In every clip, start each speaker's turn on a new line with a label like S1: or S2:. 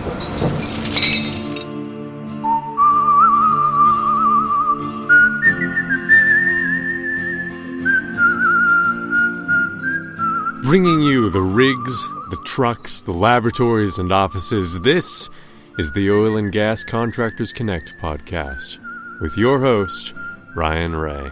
S1: Bringing you the rigs, the trucks, the laboratories, and offices, this is the Oil and Gas Contractors Connect podcast with your host, Ryan Ray.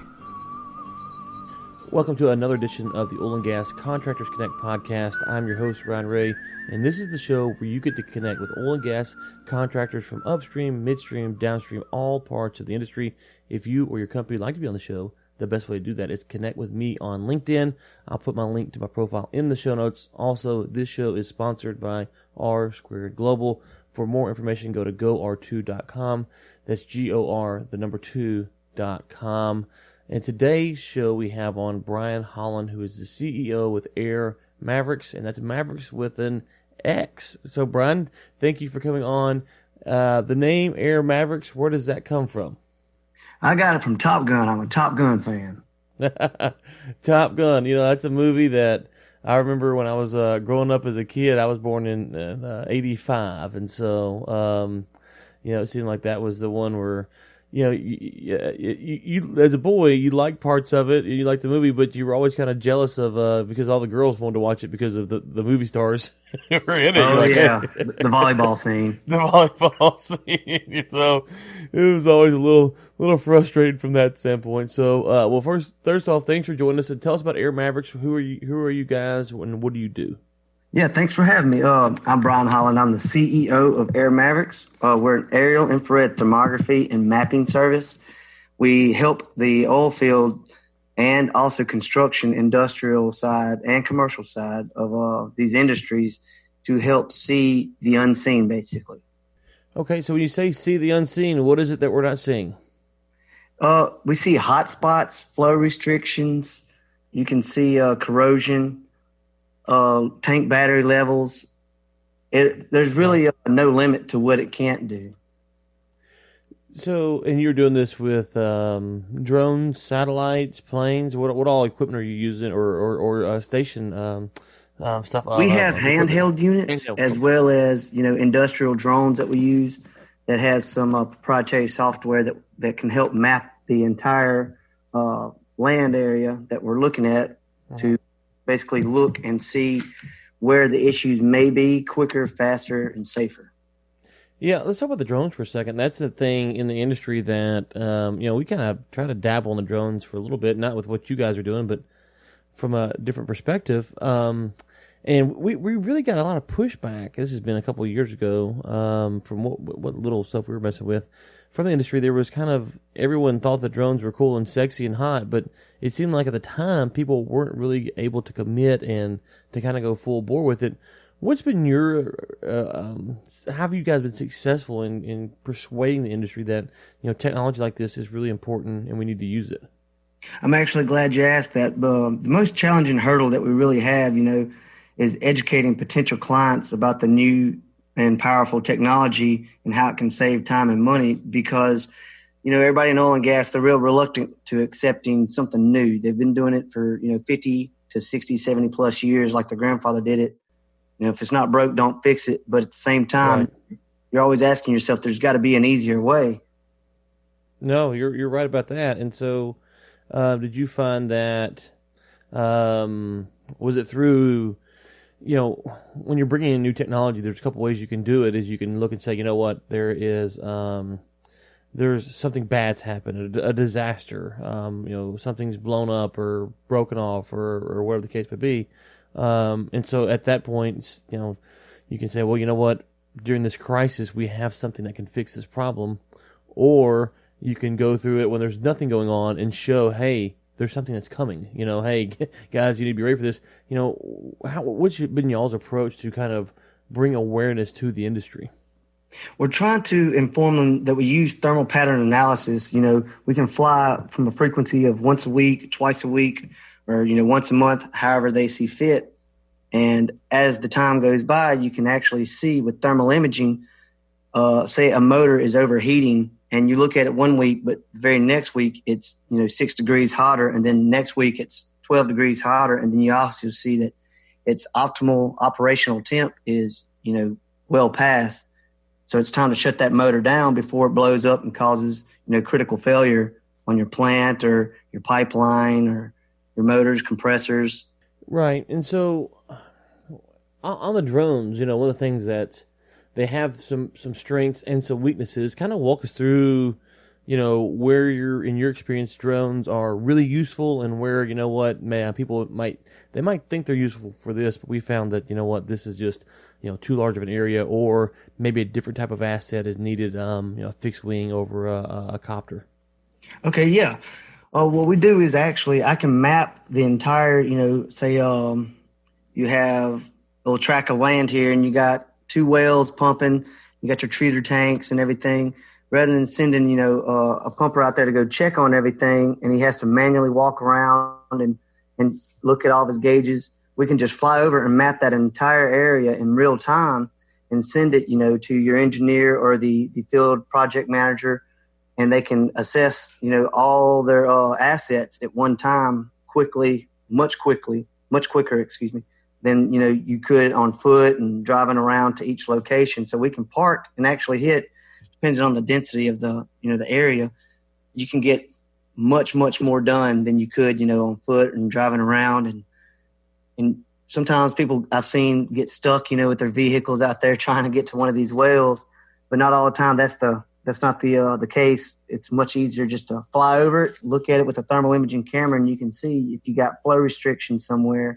S2: Welcome to another edition of the Oil and Gas Contractors Connect podcast. I'm your host, Ryan Ray, and this is the show where you get to connect with oil and gas contractors from upstream, midstream, downstream, all parts of the industry. If you or your company would like to be on the show, the best way to do that is connect with me on LinkedIn. I'll put my link to my profile in the show notes. Also, this show is sponsored by R Squared Global. For more information, go to GOR2.com. That's GOR, the number 2.com. And today's show, we have on Brian Holland, who is the CEO with Air Mavrix, and that's Mavrix with an X. So, Brian, thank you for coming on. The name Air Mavrix, where does that come from?
S3: I got it from Top Gun. I'm a Top Gun fan.
S2: Top Gun. You know, that's a movie that I remember when I was growing up as a kid. I was born in 85. And so, you know, it seemed like that was the one where, you know, you as a boy, you liked parts of it, you liked the movie, but you were always kind of jealous of, because all the girls wanted to watch it because of the movie stars who were in it.
S3: Oh, like, yeah, the volleyball scene.
S2: The volleyball scene. So it was always a little frustrating from that standpoint. So, well, first off, thanks for joining us, and tell us about Air Mavrix. Who are you guys, and what do you do?
S3: Yeah, thanks for having me. I'm Brian Holland. I'm the CEO of Air Mavrix. We're an aerial infrared thermography and mapping service. We help the oil field and also construction, industrial side and commercial side of these industries to help see the unseen, basically.
S2: Okay, so when you say see the unseen, what is it that we're not seeing?
S3: We see hot spots, flow restrictions. You can see corrosion. Tank battery levels. There's really no limit to what it can't do.
S2: So, and you're doing this with drones, satellites, planes. What all equipment are you using, or station stuff?
S3: We have handheld units as well as industrial drones that we use that has some proprietary software that can help map the entire land area that we're looking at to basically look and see where the issues may be quicker, faster, and safer.
S2: Yeah, let's talk about the drones for a second. That's the thing in the industry that, we kind of try to dabble in the drones for a little bit, not with what you guys are doing, but from a different perspective. And we really got a lot of pushback. This has been a couple of years ago from what little stuff we were messing with. From the industry, there was kind of, everyone thought the drones were cool and sexy and hot, but it seemed like at the time people weren't really able to commit and to kind of go full bore with it. What's been your, how have you guys been successful in persuading the industry that, technology like this is really important and we need to use it?
S3: I'm actually glad you asked that. The most challenging hurdle that we really have, is educating potential clients about the new and powerful technology and how it can save time and money, because everybody in oil and gas, they're real reluctant to accepting something new. They've been doing it for 50 to 60, 70 plus years, like their grandfather did it. If it's not broke, don't fix it. But at the same time, You're always asking yourself, there's got to be an easier way.
S2: No, you're right about that. And so did you find that was it through when you're bringing in new technology, there's a couple ways you can do it. Is you can look and say, you know what, there's something bad's happened, a disaster, something's blown up or broken off or whatever the case may be. And so at that point, you can say, well, you know what, during this crisis, we have something that can fix this problem. Or you can go through it when there's nothing going on and show, hey, there's something that's coming. Hey, guys, you need to be ready for this. What's been y'all's approach to kind of bring awareness to the industry?
S3: We're trying to inform them that we use thermal pattern analysis. We can fly from a frequency of once a week, twice a week, or, once a month, however they see fit. And as the time goes by, you can actually see with thermal imaging, say a motor is overheating, and you look at it one week, but the very next week it's 6 degrees hotter, and then next week it's 12 degrees hotter, and then you also see that its optimal operational temp is well past. So it's time to shut that motor down before it blows up and causes, critical failure on your plant or your pipeline or your motors, compressors.
S2: Right. And so on the drones, one of the things that they have some strengths and some weaknesses. Kind of walk us through, where in your experience, drones are really useful and where, people might think they're useful for this, but we found that, this is just, too large of an area, or maybe a different type of asset is needed, a fixed wing over a copter.
S3: Okay. Yeah. What we do is actually, I can map the entire, say, you have a little tract of land here and you got 2 wells pumping, you got your treater tanks and everything. Rather than sending, a pumper out there to go check on everything and he has to manually walk around and look at all of his gauges, we can just fly over and map that entire area in real time and send it, to your engineer or the field project manager, and they can assess, all their assets at one time much quicker, than, you could on foot and driving around to each location. So we can park and actually hit, depending on the density of the area, you can get much, much more done than you could, on foot and driving around. And sometimes people I've seen get stuck, with their vehicles out there trying to get to one of these wells, but not all the time. That's not the case. It's much easier just to fly over it, look at it with a thermal imaging camera, and you can see if you got flow restrictions somewhere.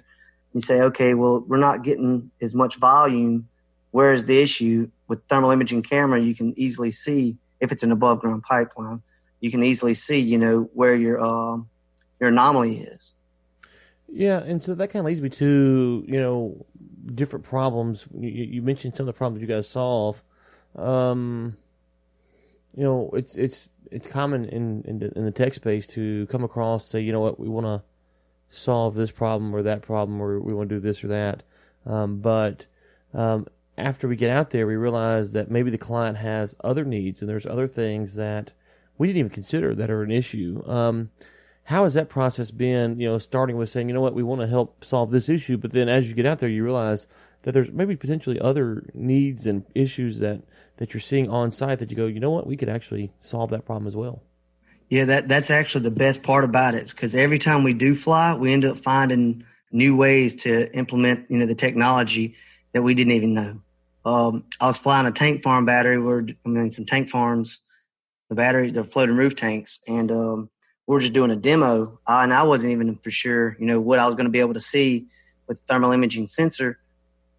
S3: You say, okay, well, we're not getting as much volume. Where's the issue? With thermal imaging camera, you can easily see if it's an above ground pipeline. You can easily see, where your anomaly is.
S2: Yeah, and so that kind of leads me to, different problems. You mentioned some of the problems you guys solve. It's common in the tech space to come across, say, we want to solve this problem or that problem, or we want to do this or that. But after we get out there, we realize that maybe the client has other needs and there's other things that we didn't even consider that are an issue. How has that process been, starting with saying, we want to help solve this issue, but then as you get out there, you realize that there's maybe potentially other needs and issues that you're seeing on site that you go, we could actually solve that problem as well.
S3: Yeah, that's actually the best part about it, because every time we do fly, we end up finding new ways to implement, the technology that we didn't even know. I was flying a tank farm battery some tank farms, the batteries, they're floating roof tanks, and we were just doing a demo, and I wasn't even for sure, what I was going to be able to see with the thermal imaging sensor.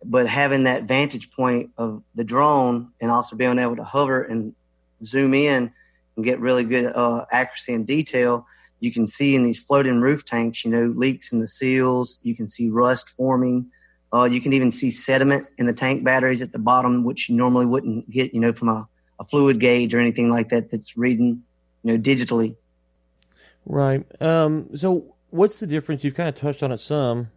S3: But having that vantage point of the drone and also being able to hover and zoom in and get really good accuracy and detail, you can see in these floating roof tanks, leaks in the seals. You can see rust forming. You can even see sediment in the tank batteries at the bottom, which you normally wouldn't get, from a fluid gauge or anything like that that's reading, digitally.
S2: Right. So what's the difference? You've kind of touched on it some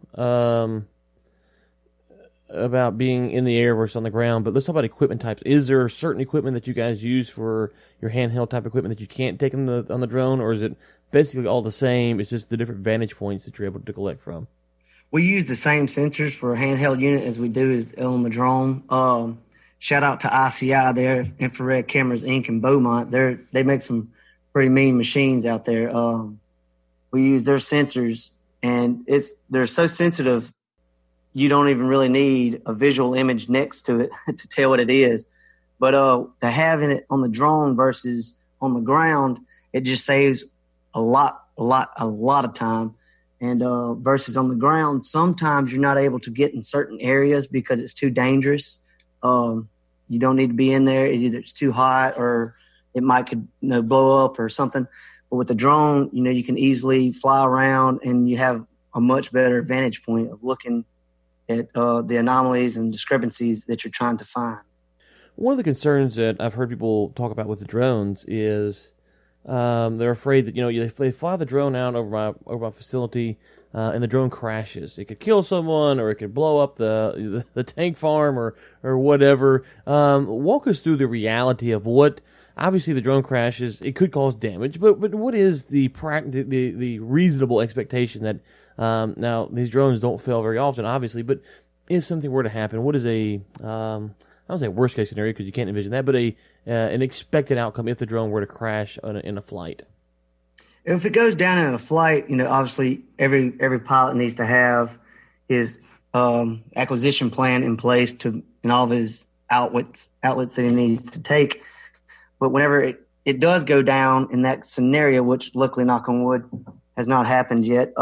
S2: about being in the air versus on the ground, but let's talk about equipment types. Is there certain equipment that you guys use for your handheld type equipment that you can't take on the drone, or is it basically all the same? It's just the different vantage points that you're able to collect from?
S3: We use the same sensors for a handheld unit as we do on the drone. Shout out to ICI, their Infrared Cameras Inc. in Beaumont. They make some pretty mean machines out there. We use their sensors, and they're so sensitive, you don't even really need a visual image next to it to tell what it is. But to having it on the drone versus on the ground, it just saves a lot of time. And versus on the ground, sometimes you're not able to get in certain areas because it's too dangerous. You don't need to be in there. Either it's too hot or it could blow up or something. But with the drone, you can easily fly around and you have a much better vantage point of looking at the anomalies and discrepancies that you're trying to find.
S2: One of the concerns that I've heard people talk about with the drones is they're afraid that they fly the drone out over my facility and the drone crashes. It could kill someone, or it could blow up the tank farm or whatever. Walk us through the reality of what. Obviously, the drone crashes. It could cause damage, but what is the reasonable expectation that now these drones don't fail very often, obviously, but if something were to happen, what is a don't say worst case scenario because you can't envision that, but an expected outcome if the drone were to crash in a flight?
S3: If it goes down in a flight, obviously every pilot needs to have his acquisition plan in place and all of his outlets that he needs to take. But whenever it does go down in that scenario, which luckily, knock on wood, has not happened yet,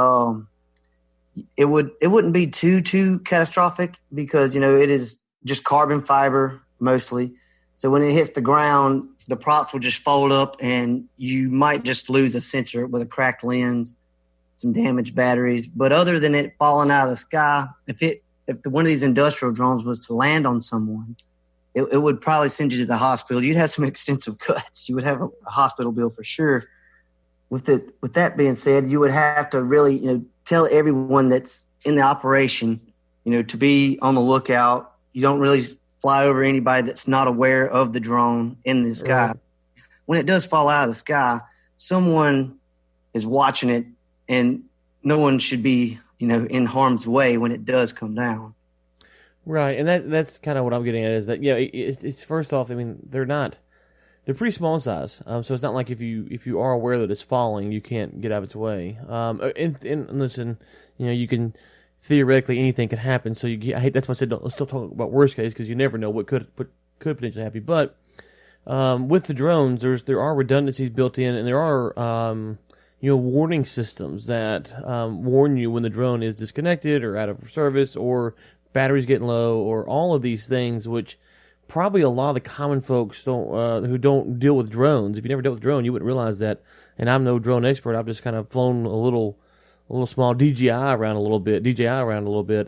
S3: it wouldn't be too catastrophic because it is just carbon fiber mostly. So when it hits the ground, the props will just fold up, and you might just lose a sensor with a cracked lens, some damaged batteries. But other than it falling out of the sky, if one of these industrial drones was to land on someone, it would probably send you to the hospital. You'd have some extensive cuts. You would have a hospital bill for sure. With that being said, you would have to really tell everyone that's in the operation to be on the lookout. You don't really fly over anybody that's not aware of the drone in the sky. Right. When it does fall out of the sky, someone is watching it, and no one should be, in harm's way when it does come down.
S2: Right, and that's kind of what I'm getting at is that it's first off, I mean they're pretty small in size, so it's not like if you are aware that it's falling, you can't get out of its way. And listen, you can. Theoretically, anything can happen. So that's why I said let's still talk about worst case because you never know what could potentially happen. But with the drones, there are redundancies built in, and there are warning systems that warn you when the drone is disconnected or out of service or batteries getting low or all of these things, which probably a lot of the common folks who don't deal with drones. If you never dealt with a drone, you wouldn't realize that. And I'm no drone expert. I've just kind of flown a little small DJI around a little bit,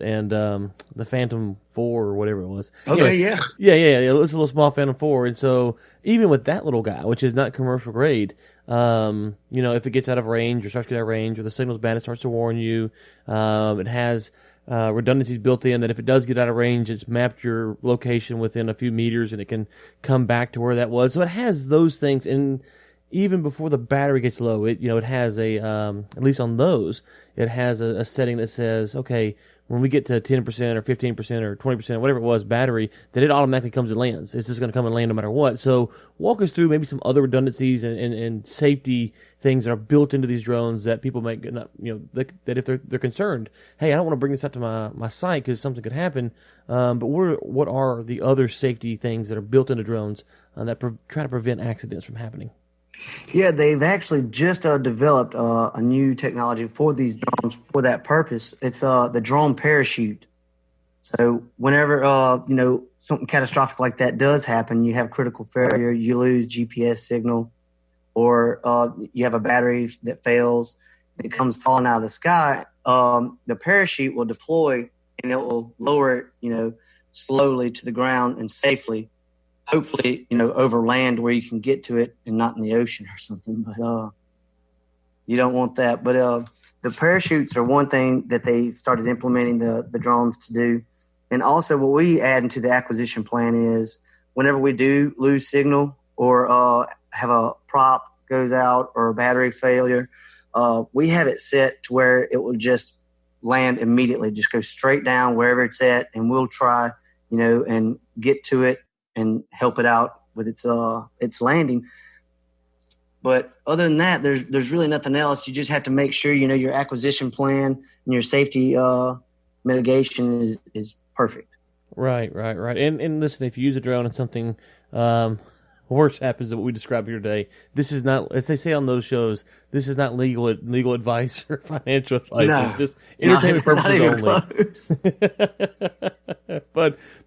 S2: and the Phantom 4 or whatever it was.
S3: Okay,
S2: anyway,
S3: yeah.
S2: It was a little small Phantom 4, and so even with that little guy, which is not commercial grade, if it gets out of range or starts to get out of range or the signal's bad, it starts to warn you. It has redundancies built in that if it does get out of range, it's mapped your location within a few meters, and it can come back to where that was. So it has those things, and even before the battery gets low, it has a at least on those, it has a setting that says, okay, when we get to 10% or 15% or 20%, whatever it was, battery, that it automatically comes and lands. It's just going to come and land no matter what. So walk us through maybe some other redundancies and safety things that are built into these drones that people might not, that if they're concerned, hey, I don't want to bring this up to my site because something could happen. But what are the other safety things that are built into drones that try to prevent accidents from happening?
S3: Yeah, they've actually just developed a new technology for these drones for that purpose. It's the drone parachute. So whenever something catastrophic like that does happen, you have critical failure, you lose GPS signal, or you have a battery that fails, it comes falling out of the sky. The parachute will deploy and it will lower it, slowly to the ground and safely. Hopefully, over land where you can get to it and not in the ocean or something. But you don't want that. But the parachutes are one thing that they started implementing the drones to do. And also what we add into the acquisition plan is whenever we do lose signal or have a prop goes out or a battery failure, we have it set to where it will just land immediately, just go straight down wherever it's at. And we'll try, and get to it and help it out with its landing. But other than that, there's really nothing else. You just have to make sure your acquisition plan and your safety mitigation is perfect.
S2: Right. And listen, if you use a drone and something worse happens than what we described here today, this is not, as they say on those shows, this is not legal advice or financial advice.
S3: No,
S2: it's just entertainment purposes
S3: only.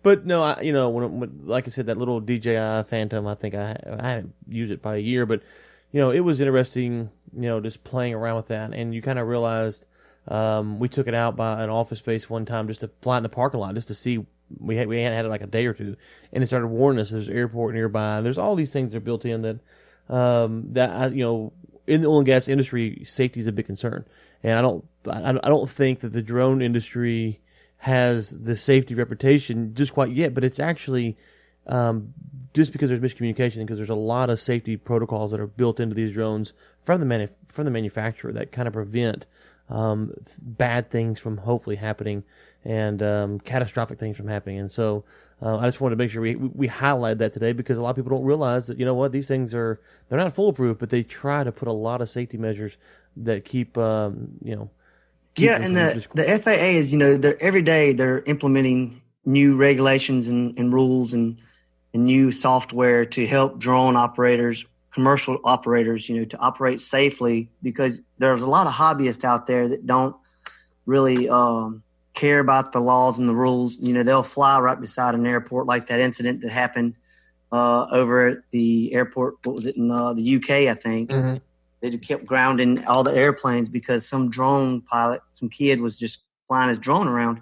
S2: But no, when like I said, that little DJI Phantom, I think I haven't used it by a year, but it was interesting, just playing around with that, and you kind of realized we took it out by an office space one time just to fly in the parking lot just to see. We hadn't had it like a day or two, and it started warning us there's an airport nearby. There's all these things that are built in that in the oil and gas industry, safety is a big concern, and I don't think that the drone industry has the safety reputation just quite yet. But it's actually just because there's miscommunication, because there's a lot of safety protocols that are built into these drones from the manufacturer that kind of prevent bad things from hopefully happening and catastrophic things from happening. And so I just wanted to make sure we highlight that today because a lot of people don't realize that, you know what, these things they're not foolproof, but they try to put a lot of safety measures that keep, keep
S3: Yeah, and the FAA is, every day they're implementing new regulations and rules and new software to help drone operators, commercial operators, to operate safely, because there's a lot of hobbyists out there that don't really care about the laws and the rules. They'll fly right beside an airport, like that incident that happened over at the airport. What was it in the UK, I think? Mm-hmm. They just kept grounding all the airplanes because some drone pilot, some kid was just flying his drone around.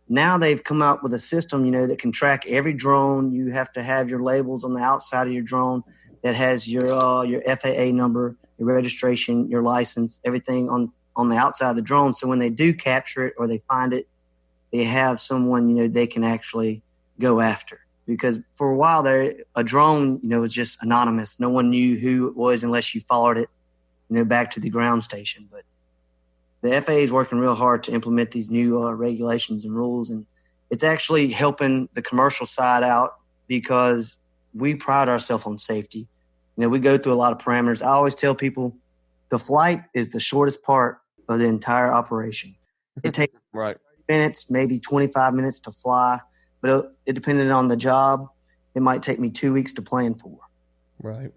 S3: Now they've come out with a system, that can track every drone. You have to have your labels on the outside of your drone that has your FAA number, your registration, your license, everything on the outside of the drone. So when they do capture it or they find it, they have someone, they can actually go after. Because for a while there, a drone, was just anonymous. No one knew who it was unless you followed it, back to the ground station. But the FAA is working real hard to implement these new regulations and rules. And it's actually helping the commercial side out because we pride ourselves on safety. We go through a lot of parameters. I always tell people the flight is the shortest part of the entire operation. It takes
S2: right.
S3: 30 minutes, maybe 25 minutes to fly. But it depended on the job. It might take me 2 weeks to plan for.
S2: Right.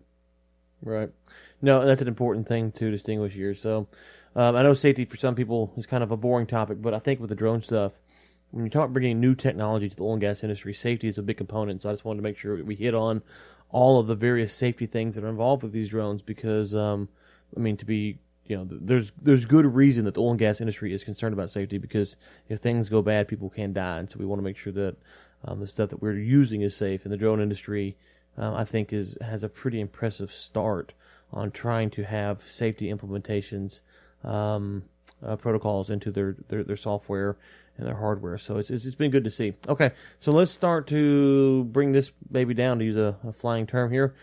S2: No, that's an important thing to distinguish here. So I know safety for some people is kind of a boring topic, but I think with the drone stuff, when you talk about bringing new technology to the oil and gas industry, safety is a big component. So I just wanted to make sure we hit on all of the various safety things that are involved with these drones because, there's good reason that the oil and gas industry is concerned about safety because if things go bad, people can die. And so we want to make sure that the stuff that we're using is safe. And the drone industry, I think, has a pretty impressive start on trying to have safety implementations, protocols into their software and their hardware. So it's been good to see. Okay, so let's start to bring this baby down, to use a flying term here.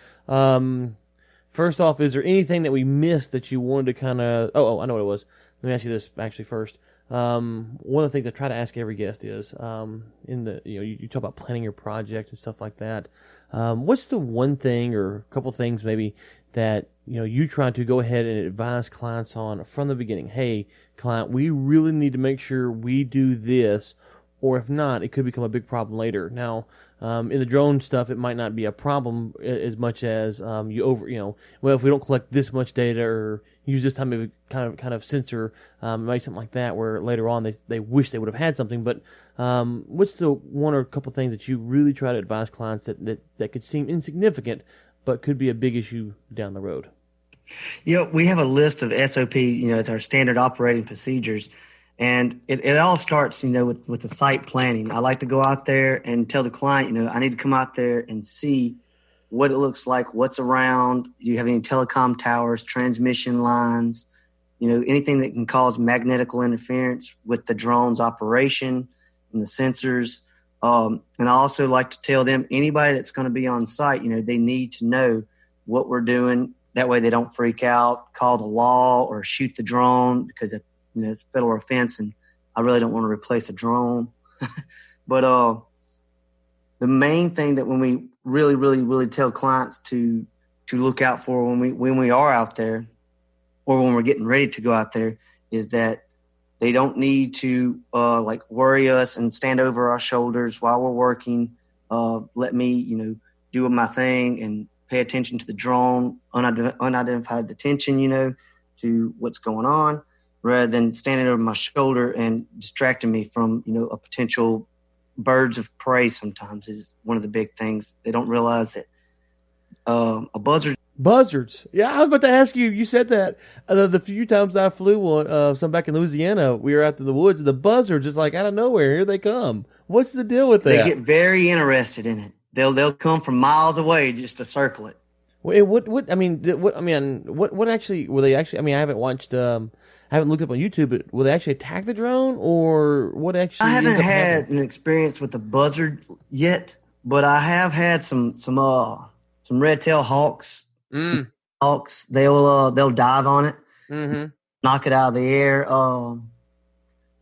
S2: First off, is there anything that we missed that you wanted to kind of... Oh, I know what it was. Let me ask you this actually first. One of the things I try to ask every guest is, you talk about planning your project and stuff like that. What's the one thing or a couple things maybe that, you try to go ahead and advise clients on from the beginning? Hey, client, we really need to make sure we do this, or if not, it could become a big problem later. Now, in the drone stuff, it might not be a problem as much as if we don't collect this much data or use this type of kind of sensor, maybe something like that, where later on they wish they would have had something. But what's the one or a couple things that you really try to advise clients that could seem insignificant but could be a big issue down the road?
S3: We have a list of SOP, it's our standard operating procedures. And it all starts, with the site planning. I like to go out there and tell the client, I need to come out there and see what it looks like, what's around. Do you have any telecom towers, transmission lines, anything that can cause magnetical interference with the drone's operation and the sensors. And I also like to tell them, anybody that's going to be on site, they need to know what we're doing. That way they don't freak out, call the law, or shoot the drone because it's a federal offense, and I really don't want to replace a drone. But the main thing that when we really, really, really tell clients to look out for when we are out there, or when we're getting ready to go out there, is that they don't need to worry us and stand over our shoulders while we're working. Let me, do my thing and pay attention to the drone, unidentified detention, to what's going on, rather than standing over my shoulder and distracting me from, a potential birds of prey. Sometimes is one of the big things. They don't realize that a buzzard.
S2: Buzzards. Yeah, I was about to ask you. You said that the few times I flew some back in Louisiana, we were out in the woods, and the buzzards just like out of nowhere, here they come. What's the deal with that?
S3: They get very interested in it. They'll come from miles away just to circle it.
S2: Well, what actually were they actually? I mean, I haven't watched. I haven't looked up on YouTube, but will they actually attack the drone, or what actually?
S3: I haven't had an experience with the buzzard yet, but I have had some red-tailed hawks. Some hawks, they'll dive on it, knock it out of the air.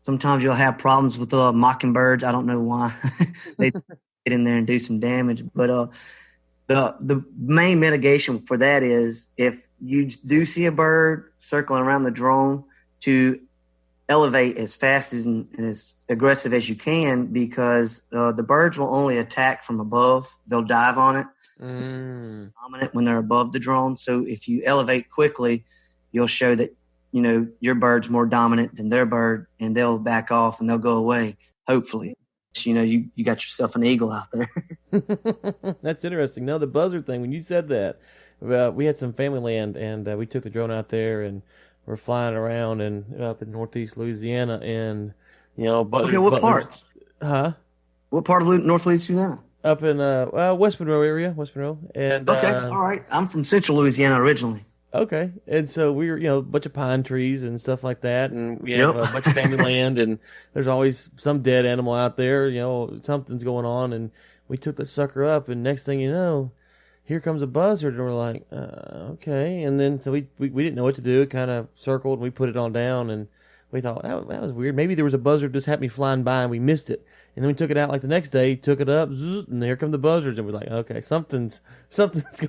S3: Sometimes you'll have problems with mockingbirds. I don't know why. They get in there and do some damage. But the main mitigation for that is if you do see a bird circling around the drone, to elevate as fast and as aggressive as you can, because the birds will only attack from above. They'll dive on it. Dominant when they're above the drone. So if you elevate quickly, you'll show that, your bird's more dominant than their bird, and they'll back off and they'll go away, hopefully. You got yourself an eagle out there.
S2: That's interesting. No, the buzzard thing, when you said that, we had some family land, and we took the drone out there, and we're flying around and up in northeast Louisiana, and, buzzards.
S3: Okay, what parts?
S2: Huh?
S3: What part of North Louisiana?
S2: Up in West Monroe area, West Monroe. And,
S3: okay, all right. I'm from Central Louisiana originally.
S2: Okay, and so we were, a bunch of pine trees and stuff like that, and we have a bunch of family land, and there's always some dead animal out there, something's going on, and we took the sucker up, and next thing you know, here comes a buzzard, and we're like, okay, and then so we didn't know what to do. It kind of circled, and we put it on down, and we thought that was weird. Maybe there was a buzzard just happened to be flying by, and we missed it. And then we took it out like the next day, took it up, and here come the buzzards, and we're like, okay, something's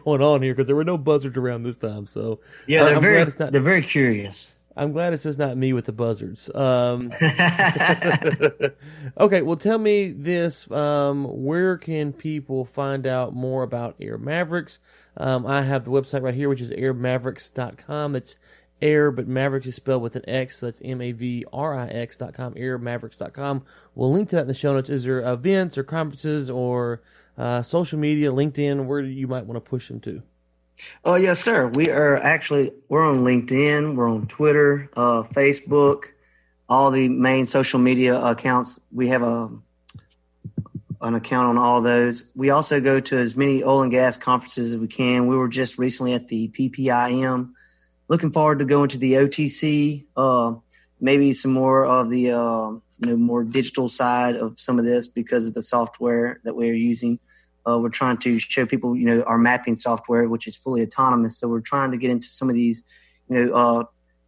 S2: going on here, because there were no buzzards around this time. So
S3: yeah, they're very curious.
S2: I'm glad it's just not me with the buzzards. Okay, well, tell me this: where can people find out more about Air Mavrix? I have the website right here, which is airmavrix.com. It's Air, but Mavrix is spelled with an X, so that's Mavrix.com, airmavrix.com. We'll link to that in the show notes. Is there events or conferences or social media, LinkedIn, where you might want to push them to?
S3: Oh, yes, sir. We're on LinkedIn, we're on Twitter, Facebook, all the main social media accounts. We have an account on all those. We also go to as many oil and gas conferences as we can. We were just recently at the PPIM. Looking forward to going to the OTC, maybe some more of the more digital side of some of this because of the software that we're using. We're trying to show people, our mapping software, which is fully autonomous. So we're trying to get into some of these,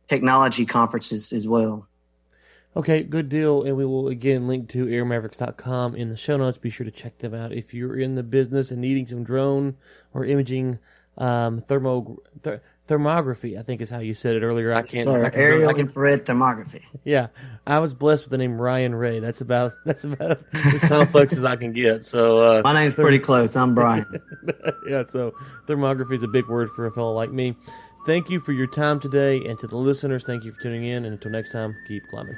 S3: technology conferences as well.
S2: Okay, good deal. And we will, again, link to airmavrix.com in the show notes. Be sure to check them out. If you're in the business and needing some drone or imaging thermography, I think is how you said it earlier.
S3: Aerial infrared thermography.
S2: Yeah, I was blessed with the name Ryan Ray. That's about as complex as I can get. So
S3: my name's pretty close. I'm Brian.
S2: Yeah, so thermography is a big word for a fellow like me. Thank you for your time today, and to the listeners, thank you for tuning in. And until next time, keep climbing.